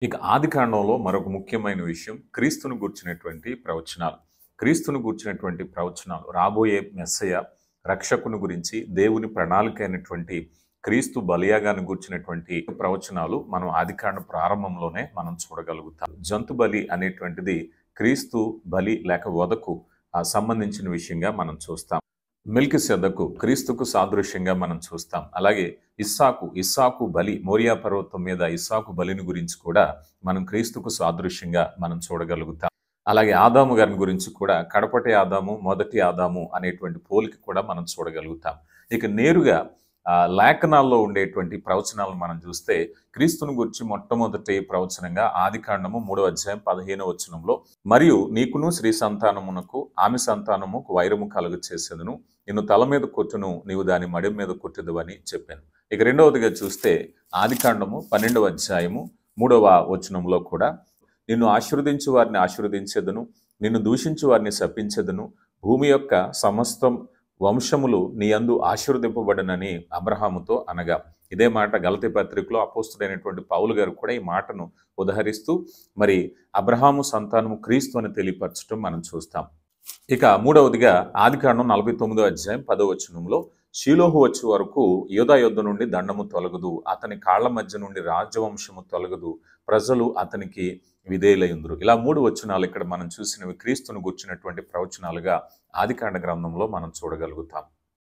ఇక ఆదికాండంలో మరొక ముఖ్యమైన విషయం క్రీస్తును గూర్చినటువంటి ప్రవచనాలు. క్రీస్తును గూర్చినటువంటి ప్రవచనాలు, రాబోయే మెస్సయ రక్షకుని గురించి దేవుని ప్రణాళిక అయినటువంటి క్రీస్తు బలియాగాన్ని గూర్చినటువంటి ప్రవచనాలు మనం ఆదికాండ ప్రారంభంలోనే మనం చూడగలుగుతాం. జంతు బలి అనేటువంటిది క్రీస్తు బలి లేక వధకు సంబంధించిన విషయంగా మనం చూస్తాం. మెల్కిసెదకు క్రీస్తుకు సాదృశ్యంగా మనం చూస్తాం. అలాగే ఇస్సాకు బలి, మోరియా పర్వతం మీద ఇస్సాకు బలిని గురించి కూడా మనం క్రీస్తుకు సాదృశ్యంగా మనం చూడగలుగుతాం. అలాగే ఆదాము గారిని గురించి కూడా కడపటి ఆదాము, మొదటి ఆదాము అనేటువంటి పోలిక కూడా మనం చూడగలుగుతాం. ఇక నేరుగా లేఖనాల్లో ఉండేటువంటి ప్రవచనాలను మనం చూస్తే క్రీస్తుని గురించి మొట్టమొదటి ప్రవచనంగా ఆదికాండము 3వ అధ్యాయం 15వ వచనంలో, మరియు నీకును స్త్రీ సంతానమునకు ఆమె సంతానముకు వైరము కలుగ చేసేదను, నిన్ను తల మీద కొట్టును, నీవు దాని మడి మీద కొట్టెదవు అని చెప్పాను. ఇక రెండవదిగా చూస్తే ఆదికాండము 12వ అధ్యాయము 3వ వచనంలో కూడా, నిన్ను ఆశీర్వదించు వారిని ఆశీర్వదించేదను, నిన్ను దూషించు వారిని శపించెదను, భూమి యొక్క సమస్తం వంశములు నీ యందు ఆశీర్వదింపబడనని అబ్రహాముతో అనగా. ఇదే మాట గలతీ పత్రికలో అపోస్తుడైనటువంటి పౌలు గారు కూడా ఈ మాటను ఉదహరిస్తూ మరి అబ్రహాము సంతానము క్రీస్తు అని తెలియపరచడం మనం చూస్తాం. ఇక మూడవదిగా ఆదికాండం 49వ అధ్యాయం 10వ వచనంలో, షీలోహు వచ్చే వరకు యోధా యుద్ధ నుండి దండము తొలగదు, అతని కాళ్ల మధ్య నుండి రాజవంశము తొలగదు, ప్రజలు అతనికి విధేయులయుందురు. ఇలా 3 వచనాలు ఇక్కడ మనం చూసినవి క్రీస్తును గుర్చినటువంటి ప్రవచనాలుగా ఆదికాండ గ్రంథంలో మనం చూడగలుగుతాం.